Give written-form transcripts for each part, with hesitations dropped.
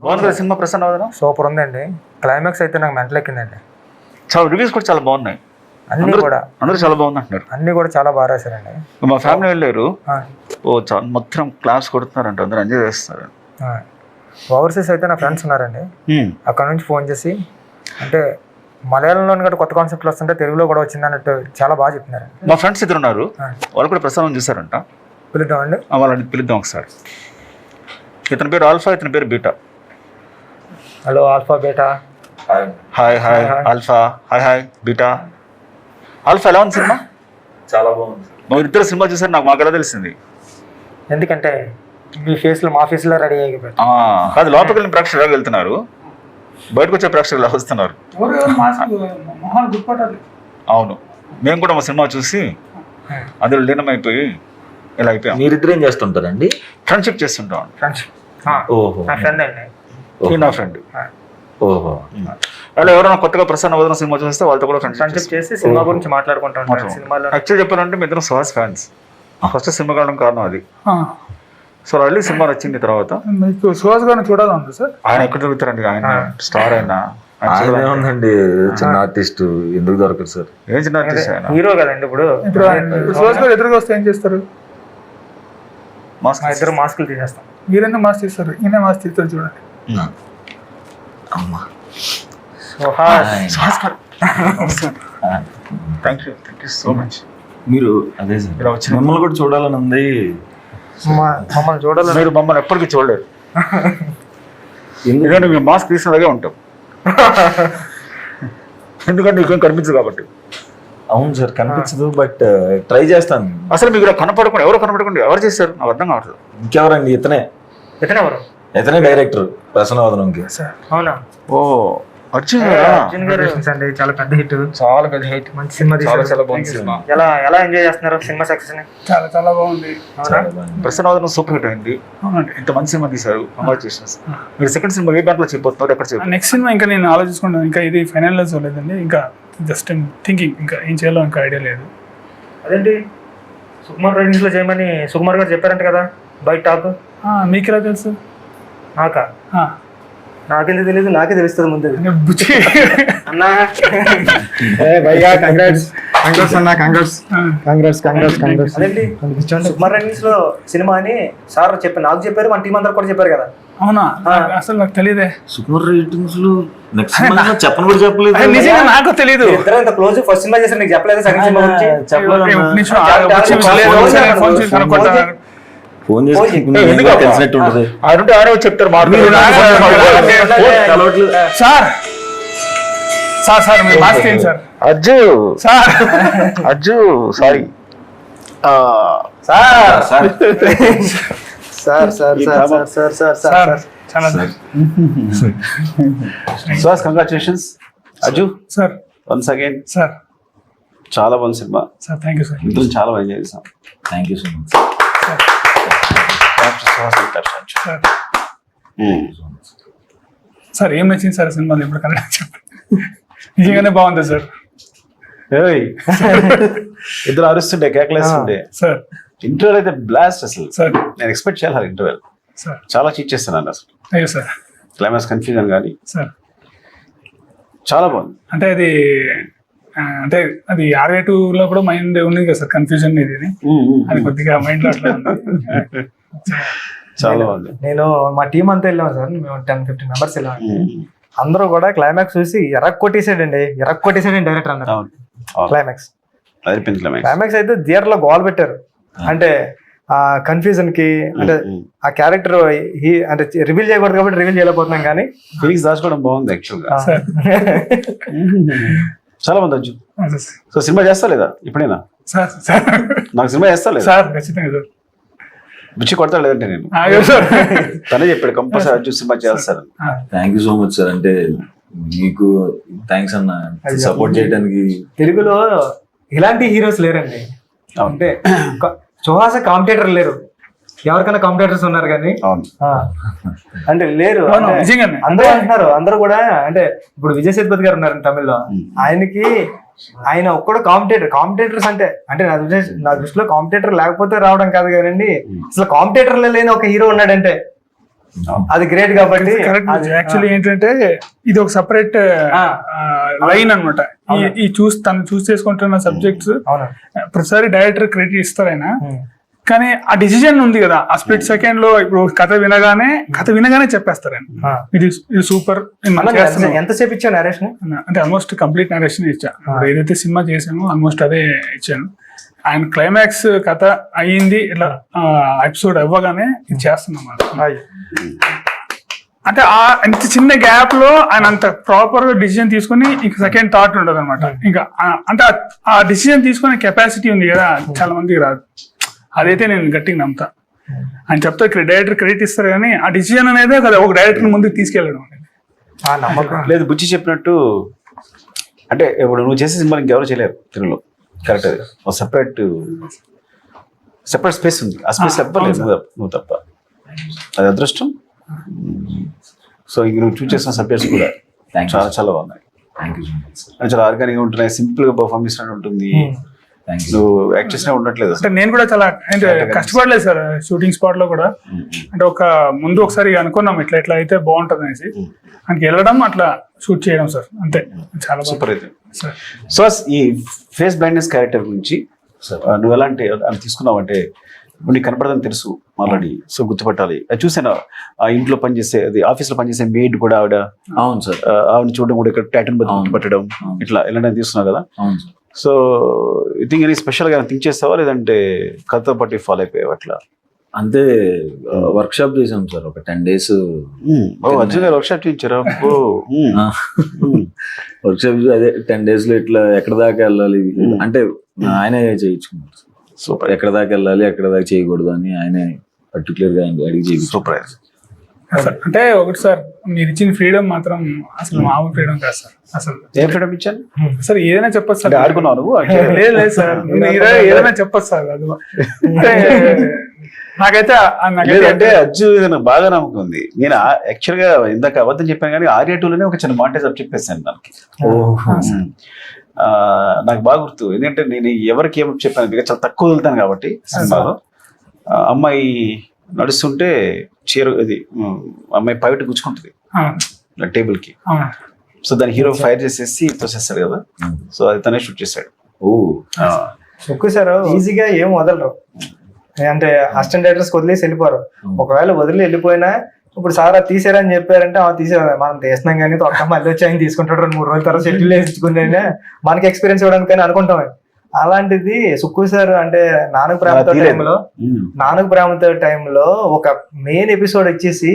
బాగుంది కదా సినిమా ప్రసన్న వదనం? సూపర్ ఉందండి. క్లైమాక్స్ అయితే నాకు మెంటల్ ఎక్కిందండి. చాలా రివ్యూస్ కూడా చాలా బాగున్నాయి. అన్ని కూడా అందరూ చాలా బాగుంది అంటున్నారు. అన్ని కూడా చాలా బాగా రాశారండి. మా ఫ్యామిలీ వెళ్ళారు, మొత్తం క్లాస్ కొడుతున్నారంట, అందరూ ఎంజాయ్ చేస్తున్నారు. ఓవర్సీస్ అయితే నా ఫ్రెండ్స్ ఉన్నారండి, అక్కడ నుంచి ఫోన్ చేసి అంటే మలయాళంలో కూడా కొత్త కాన్సెప్ట్లు వస్తుంటే తెలుగులో కూడా వచ్చింది అన్నట్టు చాలా బాగా చెప్తున్నారు. మా ఫ్రెండ్స్ ఇద్దరు ఉన్నారు, వాళ్ళు కూడా ప్రసాదం చూసారంట. పిలుద్దామండి, వాళ్ళని పిలుద్దాం ఒకసారి. ఇతని పేరు ఆల్ఫా, ఇతని పేరు beta. Hello alpha beta. Hi hi alpha. Hi hi beta. Alpha ఎలా ఉంది సినిమా? చాలా బాగుంది. మీరు ఇద్దరు సినిమా చూసారు, మాకు ఎలా తెలిసింది? ఎందుకంటే మీ ఫేస్లో మా ఫేస్లో రెడీ అయిపోయింది. కాదు, లోపలికి వెళ్ళిన ప్రేక్షకులు ఎలా వెళ్తున్నారు, బయటకు వచ్చే ప్రేక్షకులు ఎలా వస్తున్నారు? అవును, మేము కూడా మా సినిమా చూసి అందులో లీనమైపోయి ఇలా అయిపోయాం. మీరిద్దరు ఏం చేస్తుంటారండి? ఫ్రెండ్షిప్ చేస్తుంటాం. ఫ్రెండ్షిప్. ఓహో, నా ఫ్రెండ్ అండి. నా ఫ్రెండ్. ఓహో, అలా ఎవరైనా కొత్తగా ప్రసన్న వదన సినిమా చూస్తే వాళ్ళతో కూడా ఫ్రెండ్షిప్ చేసి సినిమా గురించి మాట్లాడుకుంటాం. సినిమాలో యాక్చువల్ చెప్పాలంటే మీ ఇద్దరం సుహాస్ ఫ్యాన్స్. ఫస్ట్ సినిమా కావడం కారణం అది. సో వెళ్ళి సినిమా వచ్చింది తర్వాత మీకు సుహాస్ గారిని చూడాలండి సార్. ఆయన ఎక్కడ తిరుగుతారండి, ఆయన స్టార్ అయినా ఉందండి, చిన్న ఆర్టిస్ట్ ఎందుకు దొరకదు సార్? ఏం చిన్న ఆర్టిస్ట్ ఆయన, హీరో కదండి. ఇప్పుడు సుహాస్ గారు ఎదురుగా వస్తే ఏం చేస్తారు? మా ఇద్దరు మాస్కులు తీసేస్తాం. మీరెందుకు మాస్క్ తీస్తారు? ఈయన మాస్క్ తీస్తారు చూడండి. అమ్మా, సుహాస్ గారు. Thank you so much. మీరు అదే సార్, ఇలా వచ్చి మిమ్మల్ని కూడా చూడాలని ఉంది. మమ్మల్ని చూడాలి. మీరు మమ్మల్ని ఎప్పటికీ చూడలేరు, ఎందుకంటే మేము మాస్క్ తీసినలాగే ఉంటాం. ఎందుకంటే ఇంకేం కనిపించదు కాబట్టి. అవును సార్, కనిపించదు, బట్ ట్రై చేస్తాను. అసలు మీకు ఇలా కనపడకుండా ఎవరు చేశారు నాకు అర్థం కావట్లేదు. ఇంకెవరండి? ఇతనే ఎవరు? ఇతనే డైరెక్టర్ ప్రసన్న వదనంకి. అవునా? ఓ అర్జున్ గారు అండి, చాలా పెద్ద హిట్. చాలా పెద్ద హిట్, మంచి సినిమా. చాలా బాగుంది సినిమా. ఎలా ఎంజాయ్ చేస్తున్నారు సినిమా సక్సెస్ ని? చాలా చాలా బాగుంది. ప్రసన్న వదనం సూపర్ హిట్ అయింది. ఇంత మంచి సినిమా తీశారు, కంగ్రాచులేషన్స్. మీరు సెకండ్ సినిమా ఏ బ్యాంక్ లో చెప్పబోతున్నారు, ఎక్కడ చెప్పారు? నెక్స్ట్ సినిమా ఇంకా నేను ఆలోచించుకుంటాను. ఇంకా ఇది ఫైనల్ లో చూడలేదండి. ఇంకా జస్ట్ థింకింగ్, ఇంకా ఏం చేయాలో ఇంకా ఐడియా లేదు. అదేంటి సుకుమార్ రైటింగ్స్ లో చేయమని సుకుమార్ గారు చెప్పారంట కదా బయట టాక్. మీకు ఎలా తెలుసు? నాకెందుకు తెలియదు, నాకే తెలుస్తుంది ముందు. అన్నా అదేంటి సుకుమార్ రైటింగ్స్ లో సినిమా అని సార్ చెప్పారు, నాకు చెప్పారు, మన టీం అందరు కూడా చెప్పారు కదా. అవునా? అసలు నాకు తెలియదే. సుకుమార్ రేటింగ్స్ లో నెక్స్ట్ చెప్పను కూడా చెప్పలేదు. నిజంగా నాకు తెలియదు. ఇద్దరు ఇంత క్లోజ్. ఫస్ట్ సినిమా చేశారు, నీకు చెప్పలేదు సెకండ్ సినిమా గురించి? ఫోన్ చేసి తెలిసినట్టు ఉంటుంది. ఆడే చెప్తారు. సార్ మీరు మాస్క్ ఏంటి sir? Ajju sorry Suhas, congratulations. Ajju sir, once again sir చాలా బాగుంది cinema sir. Thank you sir. ఇద్దరు చాలా బాగా ఎంజాయ్ చేసాం. Thank you so much sir. ఏం నచ్చింది సార్ సినిమాలో? ఇప్పుడు కన్నడ చెప్పండి. నిజంగానే బాగుంది సార్. ఇద్దరు అరుస్తుండే, కేకలేస్తుండే. సార్ ఇంటర్వెల్ అయితే బ్లాస్ట్ అసలు. సార్ నేను ఎక్స్పెక్ట్ చేయాలి ఇంటర్వెల్. సార్ చాలా చీట్ చేస్తున్నాను అసలు. అయ్యో సార్. క్లైమాక్స్ కన్ఫ్యూజన్ కానీ సార్ చాలా బాగుంది. అంటే అది R2 లో కూడా మైండ్ ఉంది కదా సార్, కన్ఫ్యూజన్ ఇది. అది కొద్దిగా మైండ్ లో అట్లా ఉంది. చాలా బాగుంది. నేను మా టీం అంతా వెళ్ళాం సార్, మేము 10-15 మెంబర్స్ వెళ్ళాం. అందరూ కూడా క్లైమాక్స్ చూసి కొట్టేసాడండి డైరెక్టర్ అన్నారు. క్లైమాక్స్ అయితే థియేటర్ లో గోల్ పెట్టారు. అంటే ఆ కన్ఫ్యూజన్ కి, అంటే ఆ క్యారెక్టర్ అంటే రివీల్ చేయకూడదు కాబట్టి రివీల్ చేయలేకపోతున్నాం, కానీ ఫీలింగ్స్ దాచుకోవడం బాగుంది యాక్చువల్ గా. చాలా బాగుంది అజ్జు. సో సినిమా చేస్తా లేదా ఇప్పుడైనా? నాకు సినిమా చేస్తా లేదా? బుచ్చి కొడతా లేదంటే నేను తనే చెప్పాడు కంపల్సరీ అజ్జు సినిమా చేస్తారు. Thank you so much sir. అంటే మీకు థ్యాంక్స్ అన్న, సపోర్ట్ చేయడానికి. తెలుగులో ఇలాంటి హీరోస్ లేరండి. అంటే సుహాస్ కాంపిటేటర్ లేరు. ఎవరికైనా కాంపిటేటర్స్ ఉన్నారు కానీ అంటే లేరు. అందరూ అంటున్నారు, అందరూ కూడా. అంటే ఇప్పుడు విజయ్ సేతుపతి గారు ఉన్నారు తమిళ్లో, ఆయన ఒక్కడు కాంపిటేటర్స్ అంటే నా దృష్టిలో కాంపిటేటర్ లేకపోతే రావడం కాదు కానండి, అసలు కాంపిటేటర్ లేని ఒక హీరో ఉన్నాడంటే అది గ్రేట్ కాబట్టి కరెక్ట్. యాక్చువల్లీ ఏంటంటే ఇది ఒక సపరేట్ లైన్ అనమాట. ఈ తను చూస్ చేసుకుంటున్న సబ్జెక్ట్స్ ప్రతిసారి డైరెక్టర్ క్రెడిట్ ఇస్తారు ఆయన, కానీ ఆ డిసిజన్ ఉంది కదా ఆ స్ప్లిట్ సెకండ్ లో. ఇప్పుడు కథ వినగానే చెప్పేస్తారు ఆయన ఇది సూపర్. ఎంతసేపు ఇచ్చా నరేషన్? అంటే ఆల్మోస్ట్ కంప్లీట్ నరేషన్ ఇచ్చా. ఏదైతే సినిమా చేసామో ఆల్మోస్ట్ అదే ఇచ్చాను. ఆయన క్లైమాక్స్ కథ అయ్యింది ఇట్లా ఎపిసోడ్ అవ్వగానే ఇది చేస్తున్నాం. అంటే అంత చిన్న గ్యాప్ లో ఆయన అంత ప్రాపర్ గా డిసిజన్ తీసుకుని ఇంకా సెకండ్ థాట్ ఉండదు అనమాట. ఇంకా అంటే ఆ డిసిజన్ తీసుకునే కెపాసిటీ ఉంది కదా చాలా మందికి రాదు. అదైతే నేను గట్టిగా నమ్ముతా. ఆయన చెప్తా డైరెక్టర్ క్రెడిట్ ఇస్తారు కానీ ఆ డిసిజన్ అనేది కదా ఒక డైరెక్టర్ ముందుకు తీసుకెళ్ళడం అనేది నమ్మకం లేదు. బుచ్చి చెప్పినట్టు అంటే ఇప్పుడు నువ్వు చేసే సినిమా ఇంకెవరు చేయలేరు తెలుగులో. కరెక్ట్. అది ఒక సెపరేట్ స్పేస్ ఉంది. ఆ స్పేస్ ఎవ్వలేదు నువ్వు తప్ప. అది అదృష్టం. సో ఇంక నువ్వు చూస్ చేసిన సబ్జెక్ట్స్ కూడా చాలా చాలా బాగున్నాయి. చాలా ఆర్గానిక్ ఉంటున్నాయి. సింపుల్ గా పర్ఫార్మ్ చేసినట్టు ఉంటుంది. నువ్వు యాక్ట్ చేసినా ఉండట్లేదు. అంటే నేను కూడా చాలా కష్టపడలేదు సార్ షూటింగ్ స్పాట్ లో కూడా. అంటే ముందు ఒకసారి అనుకున్నాం ఇట్లా ఎట్లా అయితే బాగుంటుంది అనేసి ఆయనకి వెళ్ళడం అట్లా షూట్ చేయడం సార్. అంతే. చాలా సూపర్ అయితే. సో ఈ ఫేస్ బ్లైండ్నెస్ క్యారెక్టర్ గురించి నువ్వు ఎలాంటి అని తీసుకున్నావు అంటే నీకు కనపడదని తెలుసు ఆల్రెడీ, సో గుర్తుపట్టాలి. అది చూసాను ఆ ఇంట్లో పనిచేసే అది ఆఫీస్ లో పనిచేసే మెయిడ్ కూడా ఆవిడ. అవును సార్. ఆవిడ చూడడం కూడా ఇక్కడ ప్యాటర్న్ బదులు గుర్తుపట్టడం ఇట్లా ఇలాంటి తీసుకున్నావు కదా. సో ఈ థింక్ ఎనీ స్పెషల్ గా థింక్ చేస్తావా లేదంటే కథతో పాటు ఫాలో అయిపోయావు అట్లా? అంతే. వర్క్ షాప్ చేసాం సార్ ఒక 10 days. అర్జున్ గారు వర్క్ షాప్ చేయించారా? వర్క్ షాప్ అదే 10 days లో ఇట్లా ఎక్కడ దాకా వెళ్ళాలి అంటే ఆయనే చేయించుకున్నారు. సూపర్. ఎక్కడ దాకా వెళ్ళాలి ఎక్కడ దాకా చేయకూడదు అని ఆయనే పర్టికులర్ గా అడిగి చేయించు. సూపర్. అంటే ఒకటి సార్ మీరు ఇచ్చిన ఫ్రీడమ్ మాత్రం అసలు మామూలు ఫ్రీడమ్ కాదు సార్. అసలు ఏం ఫ్రీడమ్ ఇచ్చాను సార్? ఏదైనా చెప్పచ్చు సార్. ఆడుకున్నావు నువ్వు? లేదు సార్, ఏదైనా చెప్పచ్చు సార్. అది నాకైతే అంటే అర్జున్ నాకు బాగా నమ్మకం ఉంది. నేను యాక్చువల్ గా ఇందాక అబద్ధం చెప్పాను కానీ Arya 2 లోనే ఒక చిన్న మాంటేజ్ అప్ చెప్పేసాను దానికి. నాకు బాగా గుర్తు. ఎందుకంటే నేను ఎవరికి ఏమో చెప్పాను చాలా తక్కువ వదులుతాను కాబట్టి సినిమాలో. అమ్మాయి నడుస్తుంటే చీర ఇది అమ్మాయి పైట గుచ్చుకుంటుంది టేబుల్ కి. సో దాని హీరో ఫైర్ చేసేసి తోసేస్తాడు కదా. సో అది తనే షూట్ చేశాడు. ఎక్కువ సార్ ఈజీగా ఏం వదలరు. అంటే అసిస్టెంట్ డైరెక్టర్స్ వదిలేసి వెళ్ళిపోరు. ఒకవేళ వదిలి వెళ్ళిపోయినా ఇప్పుడు సార్ తీసారని చెప్పారంటే తీసారు మనం తీసినాం కానీ ఒక్క మళ్ళీ వచ్చి ఆయన తీసుకుంటాడు 2-3 రోజుల తర్వాత షెడ్యూల్ వేసుకునే మనకి ఎక్స్పీరియన్స్ ఇవ్వడానికి కానీ అనుకుంటాం. అలాంటిది సుక్కు సార్ అంటే నాన్నకు ప్రేమతో టైంలో ఒక మెయిన్ ఎపిసోడ్ వచ్చేసి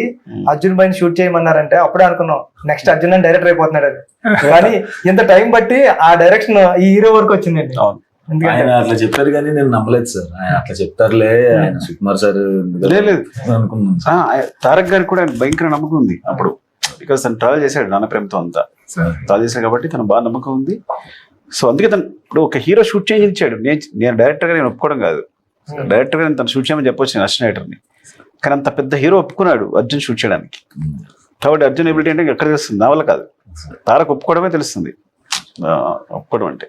అర్జున్ భాయ్ షూట్ చేయమన్నారంటే అప్పుడే అనుకున్నాం నెక్స్ట్ అర్జున్ అని డైరెక్టర్ అయిపోతున్నాడు అది. కానీ ఇంత టైం బట్టి ఆ డైరెక్షన్ ఈ హీరో వరకు వచ్చిందండి. ఆయన అట్లా చెప్పారు కానీ నేను నమ్మలేదు సార్. ఆయన అట్లా చెప్తారులే ఆయన సుకుమార్ సార్ అనుకున్నాను. తారక్ గారికి కూడా భయంకర నమ్మకం ఉంది అప్పుడు. బికాస్ తను ట్రావెల్ చేశాడు నాన్న ప్రేమతో అంతా ట్రావెల్ చేశాడు కాబట్టి తను బాగా నమ్మకం ఉంది. సో అందుకే తను ఇప్పుడు ఒక హీరో షూట్ చేసి ఇచ్చాడు. నేను డైరెక్టర్ గా నేను ఒప్పుకోవడం కాదు. డైరెక్టర్ గా తను షూట్ చేయమని చెప్పొచ్చు నేను అసిస్టెంట్ డైరెక్టర్ని. కానీ అంత పెద్ద హీరో ఒప్పుకున్నాడు అర్జున్ షూట్ చేయడానికి. కాబట్టి అర్జున్ ఎబిలిటీ అంటే ఎక్కడ తెలుస్తుంది? నా వల్ల కాదు. తారక్ ఒప్పుకోవడమే తెలుస్తుంది ఒప్పుకోవడం అంటే.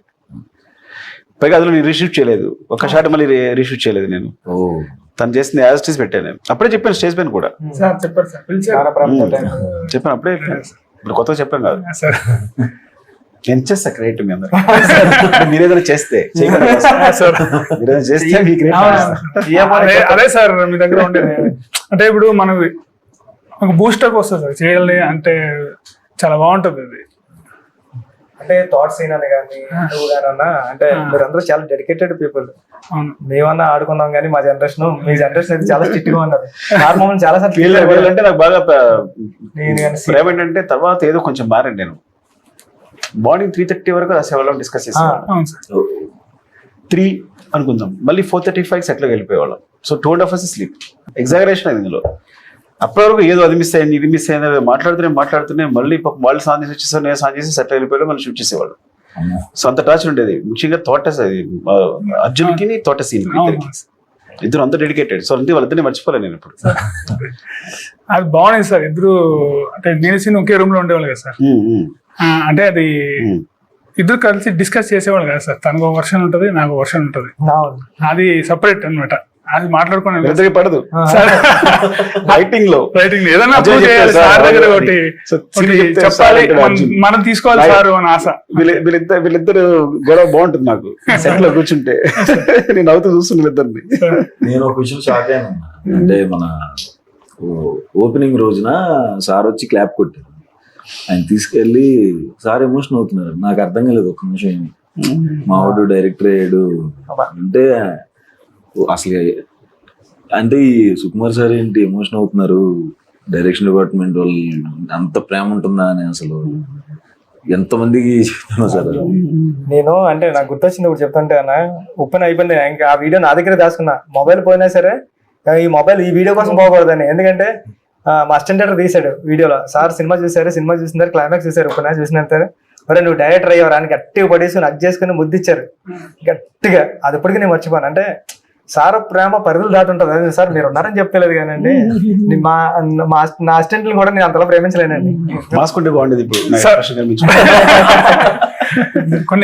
పైగా అందులో నేను రీషూట్ చేయలేదు. ఒక షాట్ మళ్ళీ రీషూట్ చేయలేదు నేను. తను చేసింది యాజ్ ఇట్ ఈస్ పెట్టాను. నేను అప్పుడే చెప్పాను స్టేజ్ పైన కూడా చెప్పాను. అప్పుడే ఇప్పుడు కొత్తగా చెప్పాను కాదు. నేను చేస్తా క్రెడిట్ మీ అందరూ. మీరేదైనా చేస్తే మీరేదైనా చేస్తే అదే సార్ మీ దగ్గర ఉండేది. అంటే ఇప్పుడు మనం ఒక బూస్టర్ వస్తుంది సార్ చేయాలి అంటే చాలా బాగుంటుంది అది. అంటే థాట్స్ అయినా కానీ అంటే మీరందరూ చాలా డెడికేటెడ్ పీపుల్. మేమన్నా ఆడుకున్నాం కానీ మా జనరేషన్ మీ జనరేషన్ అయితే చాలా స్ట్రిక్ట్ గా ఉన్నారు. నార్మల్ చాలా సార్ ఫీల్ అంటే నాకు బాగా ప్రేమ ఏంటంటే తర్వాత ఏదో కొంచెం మారండి. నేను మార్నింగ్ 3:30 వరకు రాసేవాళ్ళం, డిస్కస్ చేసేవాళ్ళం. 3 అనుకుందాం, మళ్ళీ 4:35 సెట్లోకి వెళ్ళిపోయేవాళ్ళం. So 2.5 hours sleep. ఎగ్జాగరేషన్ అయింది ఇందులో. అప్పటి వరకు ఏదో అది మిస్ అయింది ఇది మిస్ అయింది మాట్లాడుతూనే మళ్ళీ వాళ్ళు సాన్ చేసి వచ్చేసారు, నేను సాన్ చేసి సెటిల్ వెళ్ళిపోయాడు, మళ్ళీ షూట్ చేసేవాళ్ళు. సో అంత టార్చర్ ఉండేది. ముఖ్యంగా తోటస్ అది అర్జున్కి తోట సీన్ ఇద్దరు అంత డెడికేటెడ్. సో అంటే వాళ్ళిద్దరిని మర్చిపోలేదు నేను ఇప్పుడు. అది బాగుంది సార్. ఇద్దరు అంటే నేను సీన్ ఒకే రూమ్ లో ఉండేవాళ్ళు కదా సార్. అంటే అది ఇద్దరు కలిసి డిస్కస్ చేసేవాళ్ళు కదా సార్. తనకు ఒక వర్షన్ ఉంటుంది, నాకు వర్షన్ ఉంటుంది. అది సపరేట్ అనమాట. అది మాట్లాడుకున్నాను వీళ్ళిద్దరికి పడదు రైటింగ్ లో. రైటింగ్ ఏదైనా అజయ్ prove చేయాలి చెప్తాడు సార్ సార్ దగ్గర అది. ఒకటి సో ఒకటి సిరి చెప్తే చెప్పాలి సార్ అంటాడు మనం- అర్జున్. మనం తీసుకోవాలి సార్ అని ఆశ. వీళ్ళిద్దరు గొడవ బాగుంటుంది నాకు సెట్ లో కూర్చుంటే. నేను నవ్వుతూ చూస్తున్నా వీళ్ళిద్దరిని. నేను ఒక విషయం షాక్ అయ్యాను. అంటే మన ఓపెనింగ్ రోజున సార్ వచ్చి క్లాప్ కొట్టారు. ఆయన తీసుకెళ్ళి సార్ ఎమోషన్ అవుతున్నారు. నాకు అర్థం కాలేదు ఒక్క నిమిషం ఏమి. మావాడు డైరెక్టర్ అయ్యాడు అంటే అసలు అంటే ఈ సుకుమార్ సార్ ఏంటి ఎమోషన్ అవుతున్నారు, డైరెక్షన్ డిపార్ట్మెంట్ వాళ్ళు అంత ప్రేమ ఉంటుందా అని అసలు ఎంతమందికి చెప్తున్నా సార్. నేను అంటే నాకు గుర్తొచ్చింది ఇప్పుడు చెప్తుంటే అన్న, ఓపెన్ అయిపోయింది ఇంకా ఆ వీడియో నా దగ్గర దాచుకున్నా. మొబైల్ పోయినా సరే ఈ మొబైల్ ఈ వీడియో కోసం పోకూడదని. ఎందుకంటే మా అసిస్టెంట్ డైరెక్టర్ తీసాడు వీడియోలో, సార్ సినిమా చూసారు, సినిమా చూసిన క్లైమాక్స్ చూసారు, ఓపెన్ చూసినంత మరి నువ్వు డైరెక్టర్ అయ్యావు అని గట్టిగా పడేసి నక్ చేసుకుని ముద్దిచ్చారు గట్టిగా. అది ఇప్పటికీ నేను మర్చిపోను. అంటే సార్ ప్రేమ పరిధులు దాటుంటది. అదే సార్ మీరు ఉన్నారని చెప్పలేదు కానండి, నా అసిస్టెంట్లు కూడా నేను అంతలా ప్రేమించలేనండి. మాస్కుంటే బాగుండేది ఇప్పుడు. సార్. కొన్ని